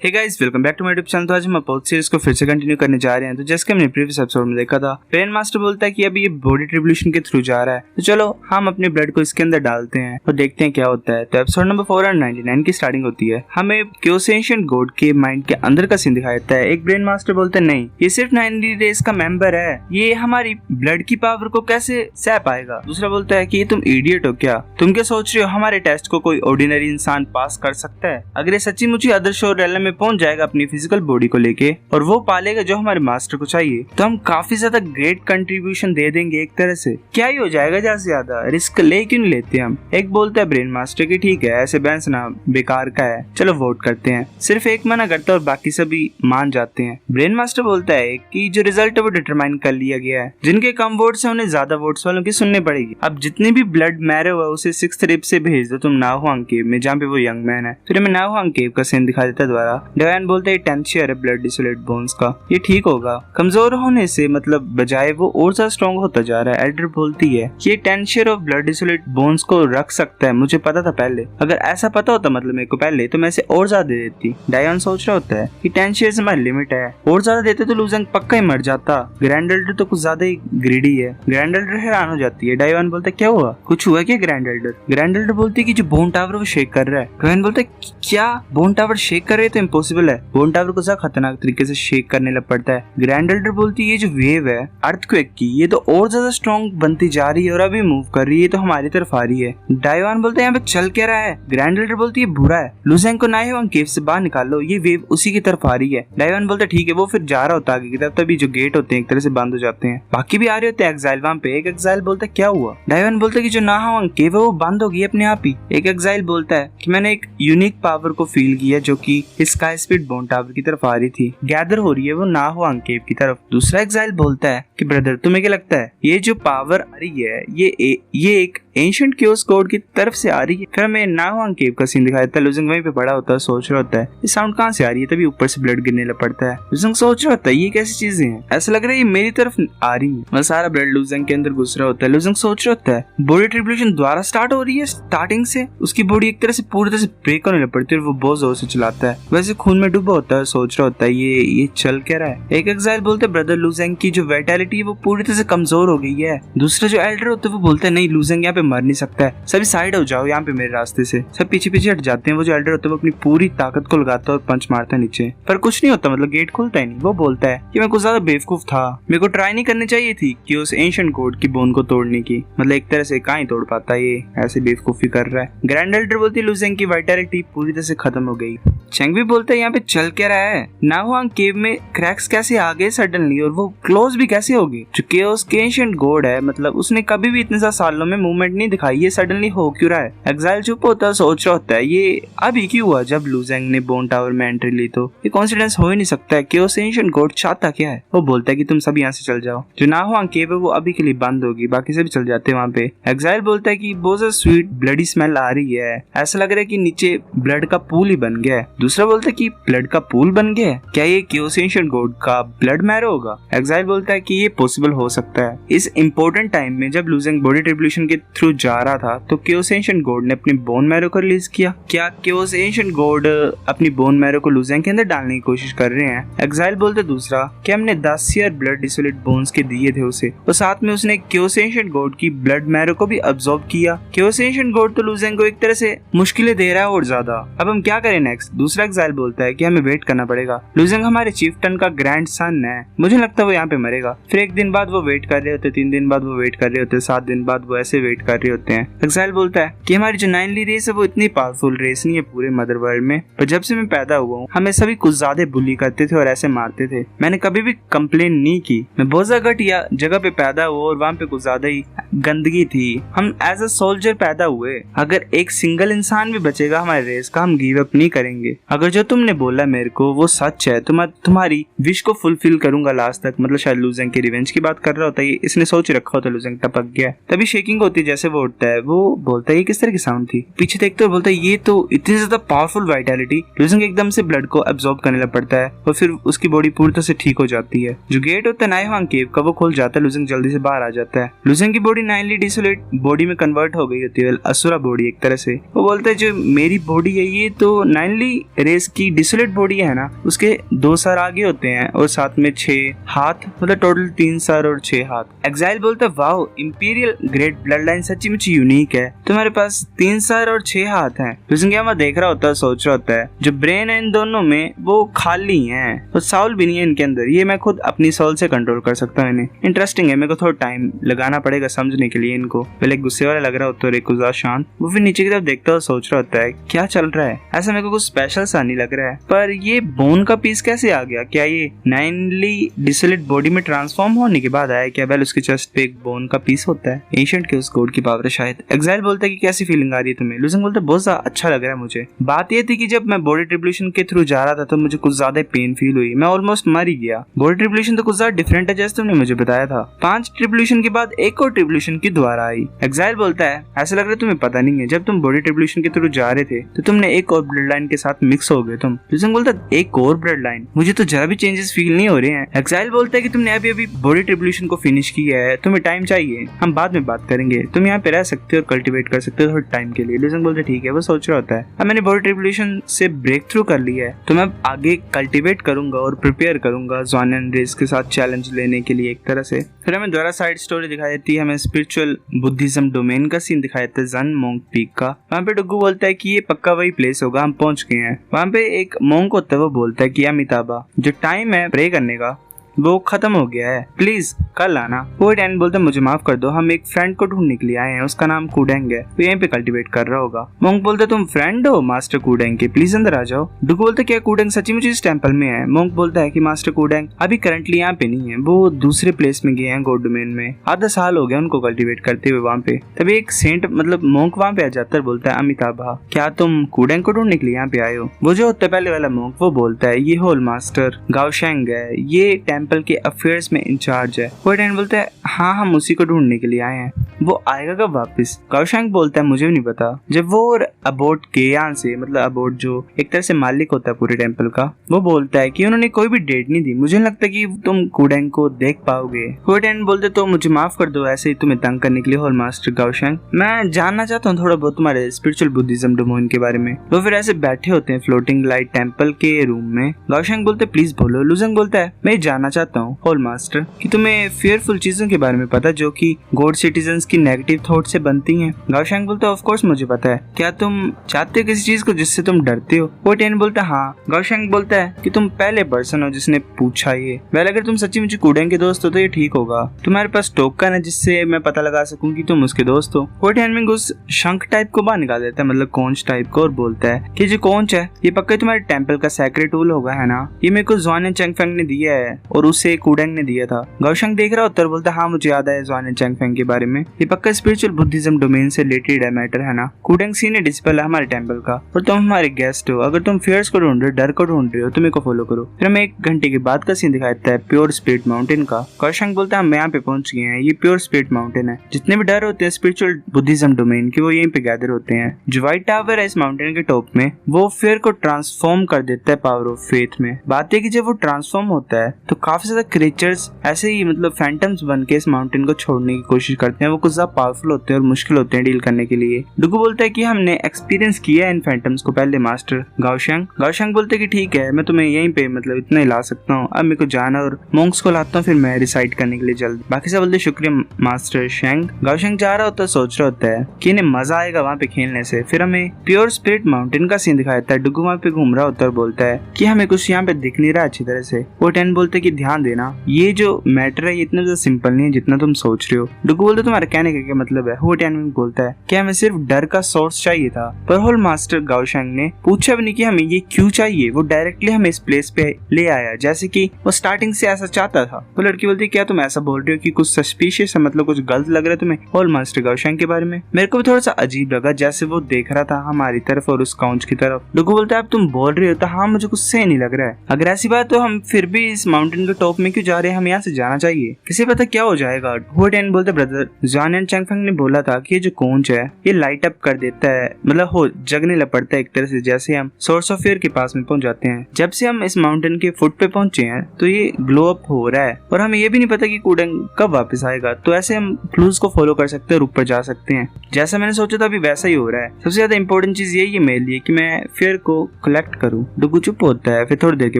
Hey guys, welcome back to my YouTube channel. तो आज हम अपोज सीरीज को फिर से कंटिन्यू करने जा रहे हैं। तो जैसे कि हमने प्रीवियस एपिसोड में देखा था, ब्रेन मास्टर बोलता है कि अभी ये बॉडी ट्रिब्यूलेशन के थ्रू जा रहा है, तो चलो हम अपने ब्लड को इसके अंदर डालते हैं और देखते हैं क्या होता है। तो एपिसोड नंबर 499 की स्टार्टिंग होती है। हमें क्योसेंशियन गॉड के माइंड के अंदर का सीन दिखाया जाता है। एक ब्रेन मास्टर बोलते हैं नहीं, ये सिर्फ 90 रेस का मेंबर है, ये हमारी ब्लड की पावर को कैसे सह पाएगा। दूसरा बोलता है कि ये तुम इडियट हो क्या, तुम क्या सोच रहे हो हमारे टेस्ट को कोई ऑर्डिनरी इंसान पास कर सकता है। अगर ये सच्ची मुझे अदर्श और रेलम में पहुंच जाएगा अपनी फिजिकल बॉडी को लेके और वो पालेगा जो हमारे मास्टर को चाहिए, तो हम काफी ज्यादा ग्रेट कंट्रीब्यूशन दे देंगे। एक तरह से क्या ही हो जाएगा, ज्यादा से ज्यादा रिस्क ले क्यों नहीं लेते हम। एक बोलता है ब्रेन मास्टर की ठीक है, ऐसे बहस ना बेकार का है, चलो वोट करते हैं। सिर्फ एक मना करता है और बाकी सभी मान जाते हैं। ब्रेन मास्टर बोलता है कि जो रिजल्ट है वो डिटरमाइन कर लिया गया है, जिनके कम वोट्स है उन्हें ज्यादा वोट्स वालों की सुननी पड़ेगी। अब जितने भी ब्लड मैरे हुआ उसे 6th रिप से भेज दो तुम नाहुआंग केव में, जहाँ पे वो यंग मैन है। फिर हमें नाहुआंग केव का सीन दिखा देता है दोबारा। डायन बोलते हैं 10th शेयर है ब्लड डिसोलेट बोन्स का, ये ठीक होगा। कमजोर होने से मतलब बजाय वो और ज्यादा स्ट्रॉन्ग होता जा रहा है। एल्डर बोलती है कि ये 10th शेयर ऑफ ब्लड डिसोलेट बोन्स को रख सकता है, मुझे पता था पहले, अगर ऐसा पता होता मतलब मेरे को पहले, तो मैं इसे और ज्यादा दे देती। डायन सोच रहा होता है कि 10 शेयर हमारी लिमिट है, और ज्यादा देते तो लूजेंग पक्का ही मर जाता। ग्रैंड एल्डर तो कुछ ज्यादा ही ग्रीडी है। ग्रैंड एल्डर हैरान हो जाती है। डायन बोलता है क्या हुआ, कुछ हुआ क्या ग्रैंड एल्डर। ग्रैंड एल्डर बोलती है कि जो बोन टावर वो शेक कर रहा है। डायन बोलता है क्या बोन टावर शेक कर रहे हैं, तो इम्पॉसिबल है, बोन टावर को खतरनाक तरीके से शेक करने लग पड़ता है। ग्रैंड एल्डर बोलती है ये जो वेव है अर्थक्वेक की, ये तो और ज्यादा स्ट्रॉन्ग बनती जा रही है और अभी मूव कर रही है, तो हमारी तरफ आ रही है। डायवान बोलते हैं यहाँ पे चल क्या रहा है। ग्रैंड एल्डर बोलती है बुरा है, लुजेंग को नाहुआंग केव से बाहर निकालो, ये वेव उसी की तरफ आ रही है। डायवान बोलता है ठीक है। वो फिर जा रहा होता आगे की तरफ, तभी जो गेट होते हैं एक तरह से बंद हो जाते हैं। बाकी भी आ रहे होते हैं एग्जाइल वहां पे। एक एग्जाइल बोलता है क्या हुआ। डायवान बोलता है कि जो नाहुआंग केव है वो बंद हो गई अपने आप ही। एक एग्जाइल बोलता है कि मैंने एक यूनिक पावर को फील किया जो कि स्काई स्पीड बोन टावर की तरफ आ रही थी, गैदर हो रही है वो नाहुआंग केव की तरफ। दूसरा एग्जाइल बोलता है कि ब्रदर तुम्हें क्या लगता है ये जो पावर आ रही है ये एक एंशिएंट क्योस गॉड की तरफ से आ रही है। फिर हमें नाहुआंग केव का सीन दिखाया जाता है। लुजेंग वहीं पे पड़ा होता है, सोच रहा होता है ये साउंड कहाँ से आ रही है, तभी ऊपर से ब्लड गिरने लग पड़ता है। लुजेंग सोच रहा होता है ये कैसी चीजें हैं, ऐसा लग रहा है ये मेरी तरफ आ रही है। मतलब सारा ब्लड लुजेंग के अंदर घुस रहा होता है। लुजेंग सोच रहा होता है बॉडी ट्रिब्यूलेशन दोबारा स्टार्ट हो रही है। स्टार्टिंग से उसकी बॉडी एक तरह से पूरी तरह से ब्रेक होने लग पड़ती है और वो बहुत जोर से चलाता है, वैसे खून में डूबा होता है। सोच रहा होता है ये चल क्या रहा है। एक एग्जाइल बोलते है ब्रदर लुजेंग की जो वाइटैलिटी है वो पूरी तरह से कमजोर हो गई है। दूसरा जो एल्डर होता है वो बोलता है नहीं लुजेंग यहाँ पे मर नहीं सकता है, सभी साइड हो जाओ यहाँ पे मेरे रास्ते से। सब पीछे पीछे हट जाते हैं। वो जो एल्डर होता है वो अपनी पूरी ताकत को लगाता है और पंच मारता है नीचे, पर कुछ नहीं होता, मतलब गेट खुलता ही नहीं। वो बोलता है कि मैं कुछ ज्यादा बेवकूफ था, मेरे को ट्राई नहीं करनी चाहिए थी कि उस एंशिएंट गॉड की बोन को तोड़ने की, मतलब एक तरह से कहाँ ही तोड़ पाता, ये ऐसे बेवकूफी कर रहा है। ग्रैंड एल्डर बोलती है लुजेंग की वाइटैलिटी पूरी तरह से खत्म हो गई। चेंग भी बोलता है यहाँ पे चल क्या रहा है, नाहुआंग केव में क्रैक्स कैसे आ गए सडनली और वो क्लोज भी कैसे हो गई। जो केओस के एंशिएंट गॉड है, मतलब उसने कभी भी इतने सालों में मूवमेंट नहीं दिखाई, ये सडनली हो क्यों रहा है। एग्जाइल चुप होता है, सोच रहा होता है ये अभी क्यों हुआ जब लुजेंग ने बोन टावर में एंट्री ली, तो ये कॉन्सिडेंस हो ही नहीं सकता है। केओस एंशिएंट गॉड चाहता क्या है। वो बोलता है कि तुम सब यहाँ से चल जाओ, जो नाहुआंग केव है वो अभी के लिए बंद होगी, बाकी सभी चल जाते हैं वहाँ पे। एग्जाइल बोलता है कि बहुत ज्यादा स्वीट ब्लडी स्मेल आ रही है, ऐसा लग रहा है कि नीचे ब्लड का पूल ही बन गया है। दूसरा बोलता है कि ब्लड का पूल बन गया है, क्या ये केओस एंशिएंट गॉड का ब्लड मैरो होगा। एग्जाइल बोलता है कि ये पॉसिबल हो सकता है। इस इंपॉर्टेंट टाइम में जब लुजेंग बॉडी ट्रिब्यूलेशन के थ्रू जा रहा था तो केओस एंशिएंट गॉड ने अपनी बोन मैरो को रिलीज किया। क्या केओस एंशिएंट गॉड अपनी बोन मैरो को लुजेंग के अंदर डालने की कोशिश कर रहे हैं। एग्जाइल बोलते दूसरा कि हमने 10 शेयर ब्लड डिसोलेट बोन्स के दिए थे उसे, और साथ में उसने केओस एंशिएंट गॉड की ब्लड मैरो को भी अब्सॉर्ब किया। केओस एंशिएंट गॉड तो लुजेंग को एक तरह से मुश्किलें दे रहा है और ज्यादा, अब हम क्या करें नेक्स्ट। दूसरा एग्जाइल बोलता है कि हमें वेट करना पड़ेगा, लुजेंग हमारे चीफ्टन का ग्रैंड सन है, मुझे लगता है वो यहाँ पे मरेगा। फिर एक दिन बाद वो वेट कर रहे होते, 3 दिन बाद वो वेट कर रहे होते, 7 दिन बाद वो ऐसे वेट कर रहे होते हैं। एग्जाइल बोलता है कि हमारी जो 9ली रेस है वो इतनी पावरफुल रेस नहीं है पूरे मदर वर्ल्ड में, पर जब से मैं पैदा हुआ हूँ हमें सभी कुछ ज्यादा बुली करते थे और ऐसे मारते थे, मैंने कभी भी कंप्लेन नहीं की। मैं बहुत ज्यादा घटिया जगह पे पैदा हुआ और वहाँ पे कुछ ज्यादा ही गंदगी थी। हम एज अ सोल्जर पैदा हुए, अगर एक सिंगल इंसान भी बचेगा हमारे रेस का हम गिव अप नहीं करेंगे। अगर जो तुमने बोला मेरे को वो सच है तो मैं तुम्हारी विश को फुलफिल करूंगा लास्ट तक। मतलब शायद लुजेंग के रिवेंज की बात कर रहा होता है, इसने सोच रखा होता है। लुजेंग टपक गया, तभी शेकिंग होती है जैसे वो उठता है। वो बोलता है ये किस तरह की साउंड थी, पीछे देखते हुए बोलता है ये तो इतनी ज्यादा पावरफुल वाइटैलिटी। लुजेंग एकदम से ब्लड को एब्सॉर्ब करने लग पड़ता है और फिर उसकी बॉडी पूरी तरह से ठीक हो जाती है। जो गेट होता है नाहुआंग केव का वो खुल जाता है, लुजेंग जल्दी से बाहर आ जाता है। लुजेंग की बॉडी 9ली डिसोलेट बॉडी में कन्वर्ट हो गई होती है, असुरा बॉडी एक तरह से। वो बोलता है जो मेरी बॉडी है ये तो 9ली रेस जिसकी डिसोलेट बॉडी है ना, उसके 2 सर आगे होते हैं और साथ में 6 हाथ, मतलब टोटल 3 सर और 6 हाथ। एग्जाइल बोलता है wow, imperial great blood line सच्ची मुच्ची यूनिक है, तुम्हारे पास 3 सर और 6 हाथ हैं। लुजिंगियामा देख रहा होता है, सोच रहा होता है जो ब्रेन है इन दोनों में वो खाली है, तो साउल भी नहीं है इनके अंदर, ये मैं खुद अपनी सोल से कंट्रोल कर सकता हूँ इन्हें। इंटरेस्टिंग है, मेरे को थोड़ा टाइम लगाना पड़ेगा समझने के लिए इनको। पहले गुस्से वाला लग रहा होता है रेकुजा शांत, वो फिर नीचे की तरफ देखता हुआ सोच रहा होता है क्या चल रहा है, ऐसा मेरे को कुछ स्पेशल सा नहीं लग रहा है, पर ये बोन का पीस कैसे आ गया, क्या ये नाइनली डिसोलेट बॉडी में ट्रांसफॉर्म होने के बाद आया क्या? वेल उसके चेस्ट पे एक बोन का पीस होता है, एंशिएंट के उस गॉड की पावर है शायद। एग्जाइल बोलता है कि कैसी फीलिंग आ रही है तुम्हें? लुजिंग बोलता है बहुत ज्यादा अच्छा लग रहा है मुझे। बात ये थी कि जब मैं बॉडी ट्रिब्यूलेशन के थ्रू जा रहा था तो मुझे कुछ ज्यादा पेन फील हुई, मैं ऑलमोस्ट मर ही गया। बॉडी ट्रिब्यूलेशन तो कुछ ज्यादा डिफरेंट है जैसे तुमने मुझे बताया था। 5 ट्रिब्यूलेशन के बाद एक और ट्रिब्यूलेशन की दोबारा आई। एग्जाइल बोलता है ऐसा लग रहा है तुम्हें पता नहीं है, जब तुम बॉडी ट्रिब्यूलेशन के थ्रू जा रहे थे तो तुमने एक और ब्लड लाइन के साथ मिक्स हो गए तुम। लुजिंग बोलता है एक और ब्लड लाइन, मुझे तो जरा भी चेंजेस फील नहीं हो रहे हैं। एग्जाइल बोलता है कि तुमने अभी अभी बॉडी ट्रिब्यूलेशन को फिनिश किया है, तुम्हें टाइम चाहिए, हम बाद में बात करेंगे, तुम यहाँ पे रह सकते हो और कल्टिवेट कर सकते हो थोड़े टाइम के लिए। लुजिंग बोलता है ठीक है, वो सोच रहा होता है अब मैंने बॉडी ट्रिब्यूलेशन से ब्रेक थ्रू कर लिया है तो मैं आगे कल्टिवेट करूंगा और प्रिपेयर करूंगा ज़ॉनियन रेस के साथ चैलेंज लेने के लिए एक तरह से। फिर हमें दोबारा साइड स्टोरी दिखाई देती है, हमें स्पिरिचुअल बुद्धिज्म डोमेन का सीन दिखाया देता है जन मोंक पीक का। वहाँ पे डुगू बोलता है कि ये पक्का वही प्लेस होगा, हम पहुंच गए हैं। वहाँ पे एक मोंक होता है, वो बोलता है कि अमिताभा जो टाइम है प्रे करने का वो खत्म हो गया है, प्लीज कल आना। पोएट एन बोलता है मुझे माफ कर दो, हम एक फ्रेंड को ढूंढने के लिए आए हैं, उसका नाम कूडेंग है, वो यहीं पे कल्टीवेट कर रहा होगा। मोंक बोलता है तुम फ्रेंड हो मास्टर कूडेंग के, प्लीज अंदर आ जाओ। डुगू बोलता है क्या कूडेंग सच्ची मुझे इस टेंपल में है? मोंक बोलता है कि मास्टर कूडेंग अभी करंटली यहाँ पे नहीं है, वो दूसरे प्लेस में गए हैं गॉड डोमेन में, आधा साल हो गया उनको कल्टीवेट करते हुए वहाँ पे। तभी एक सेंट मतलब मोंक वहाँ पे आ जाता है, बोलता है अमिताभा क्या तुम कूडेंग को ढूंढने के लिए यहाँ पे आए हो? वो जो होता है पहले वाला मोंक वो बोलता है ये होल मास्टर गाओशेंग है, ये टेंपल के अफेयर्स में इंचार्ज है। पोएट बोलता है हाँ हम उसी को ढूंढने के लिए आए हैं, वो आएगा कब वापस? गाओशेंग बोलता है मुझे भी नहीं पता। जब वो और अबोट गेयान से मतलब अबोट जो एक तरह से मालिक होता है पूरे टेंपल का, वो बोलता है कि उन्होंने कोई भी डेट नहीं दी, मुझे नहीं लगता कि तुम कूडेंग को देख पाओगे। पोएट बोलते तो मुझे माफ कर दो ऐसे ही तुम्हें तंग करने के लिए होल मास्टर गाओशेंग, मैं जानना चाहता हूँ थोड़ा बहुत तुम्हारे स्पिरिचुअल बुद्धिज्म डोमेन के बारे में। वो फिर ऐसे बैठे होते हैं फ्लोटिंग लाइट टेंपल के रूम में। गाओशेंग बोलते प्लीज बोलो। लुजिंग बोलता है मैं जानना चाहता हूँ होल मास्टर कि तुम्हें फियरफुल चीजों के बारे में पता जो कि गॉड सिटीजन्स की नेगेटिव थॉट से बनती हैं। गाओशेंग बोलता है ऑफ कोर्स मुझे पता है, क्या तुम चाहते हो किसी चीज को जिससे तुम डरते हो? पोएट बोलता है हाँ। गाओशेंग बोलता है कि तुम पहले पर्सन हो जिसने पूछा ये, वेल अगर तुम सच्ची मुझे कूडेंग के दोस्त हो तो ये ठीक होगा, तुम्हारे पास टोकन है जिससे मैं पता लगा सकूं कि तुम उसके दोस्त हो। पोएट उस शंख टाइप को बाहर निकाल देता है, मतलब कोंच टाइप को, और बोलता है कि जो कोंच है ये पक्का तुम्हारे टेंपल का सेक्रेट टूल होगा है ना, ये मेरे को ज़ॉनियन चेंगफेंग ने दिया है और उसे कूडेंग ने दिया था। गाओशेंग देख रहा होता है, बोलता हाँ मुझे याद है ज़ॉनियन चेंगफेंग के बारे में, ये पक्का स्पिरिचुअल बुद्धिज्म डोमेन से रिलेटेड है मैटर है ना। कूडेंग सीनियर डिसिपल है हमारे टेंपल का और तुम हमारे गेस्ट हो, अगर तुम फियर्स को ढूंढ रहे हो, डर को ढूंढ रहे हो तो मेरे को फॉलो करो। फिर हमें 1 घंटे के बाद का सीन दिखाया जाता है प्योर स्पिरिट माउंटेन का। गाओशेंग बोलता है हम यहाँ पे पहुंच गए हैं, ये प्योर स्पिरिट माउंटेन है, जितने भी डर होते हैं स्पिरिचुअल बुद्धिज्म डोमेन के वो यहीं पे गैदर होते हैं। जो व्हाइट टावर है इस माउंटेन के टॉप में वो फियर को ट्रांसफॉर्म कर देता है पावर ऑफ फेथ में। बात है कि जब वो ट्रांसफॉर्म होता है तो काफी ज्यादा क्रिएचर्स ऐसे ही मतलब फैंटम्स बन के इस माउंटेन को छोड़ने की कोशिश करते हैं, वो कुछ ज्यादा पावरफुल होते हैं और मुश्किल होते हैं डील करने के लिए। डुगू बोलता है कि हमने एक्सपीरियंस किया है इन फैंटम्स को पहले मास्टर गाओशेंग बोलते हैं कि ठीक है मैं तुम्हें यहीं पे मतलब इतना ही ला सकता हूँ, अब मेरे को जाना और मोंक्स को लाता हूँ फिर मैं रिसाइड करने के लिए जल्द। बाकी सब बोलते शुक्रिया मास्टर शेंग। गाओशेंग जा रहा होता है, सोच रहा होता है कि इन्हें मजा आएगा वहाँ पे खेलने से। फिर हमें प्योर स्पिरिट माउंटेन का सीन दिखाया जाता है, डुगू वहाँ पे घूम रहा होता है और बोलता है कि हमें कुछ यहाँ पे दिख नहीं रहा अच्छी तरह से। वो टेन बोलते है कि ध्यान देना ये जो मैटर है ये इतना ज्यादा सिंपल नहीं है जितना तुम सोच रहे हो। डुगू बोलते तुम्हारा कहने का क्या मतलब है? वो टेन बोलता है कि हमें सिर्फ डर का सोर्स चाहिए था, पर होल मास्टर गाओशेंग ने पूछा भी नहीं कि हमें ये क्यों चाहिए, वो डायरेक्टली हमें इस प्लेस पे ले आया जैसे कि वो स्टार्टिंग से ऐसा चाहता था। वो लड़की बोलती है क्या तुम ऐसा बोल रहे हो कि कुछ सस्पिशियस है, मतलब कुछ गलत लग रहा है तुम्हें होल मास्टर गाओशेंग के बारे में? मेरे को भी थोड़ा सा अजीब लगा जैसे वो देख रहा था हमारी तरफ और उस काउंच की तरफ। डुगू बोलता है अब तुम बोल रहे हो तो हाँ मुझे कुछ सही नहीं लग रहा है, अगर ऐसी बात तो हम फिर भी इस माउंटेन के टॉप में क्यों जा रहे हैं, हमें यहाँ से जाना चाहिए, किसे पता क्या हो जाएगा। हुएटिन बोलते ब्रदर, ज़ान एंड चैंगफेंग ने बोला था कि ये जो कोंच है ये लाइट अप कर देता है, मतलब हो जगने लपड़ता है एक तरह से, जैसे हम सोर्स ऑफ फेयर के पास में पहुंच जाते हैं। जब से हम इस माउंटेन के फुट पे पहुंचे हैं तो ये ग्लो अप हो रहा है और हमें ये भी नहीं पता कि कुडेंग कब वापस आएगा। तो ऐसे हम क्लूज को फॉलो कर सकते हैं और ऊपर जा सकते हैं। जैसा मैंने सोचा था अभी वैसा ही हो रहा है। सबसे ज्यादा इंपॉर्टेंट चीज यही है मेरे लिए कि मैं फेयर को कलेक्ट करूं। डुगू चुप होता है, फिर थोड़ी देर के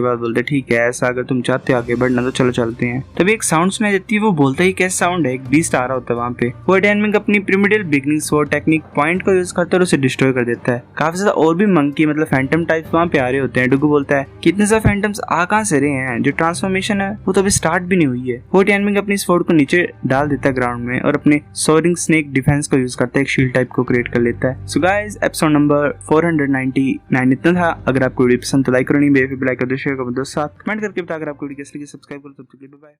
बाद बोलते ठीक है ऐसा अगर तुम चाहते हो आगे बढ़ना तो चलो चलते हैं। तभी एक साउंड सुनाई देती है, वो बोलता है कैसा साउंड है, एक बीस्ट आ रहा होता है वहाँ पे। वो डायनामिक अपनी primitive beginning sword technique point को यूज करता है और उसे डिस्ट्रॉय कर देता है। काफी ज्यादा और भी मंकी मतलब फैंटम टाइप्स वहाँ पे आ रहे होते हैं। डुगू बोलता है कितने ज्यादा फैंटम्स आ कहां से रहे हैं, जो ट्रांसफॉर्मेशन है वो तो अभी स्टार्ट भी नहीं हुई है। वो डायनामिक अपनी स्वॉर्ड को नीचे डाल देता है ग्राउंड में और अपने सोरिंग स्नेक डिफेंस को यूज करता है, एक शील्ड टाइप को क्रिएट कर लेता है। सो गाइस एपिसोड नंबर 499 इतना था। अगर आपको वीडियो पसंद तो लाइक करो, नहीं बेफिक्र लाइक कर दो, शेयर करो दोस्तों साथ, कमेंट करके बता अगर आपको वीडियो कैसी लगी, सब्सक्राइब करो। तब तक के लिए बाय बाय।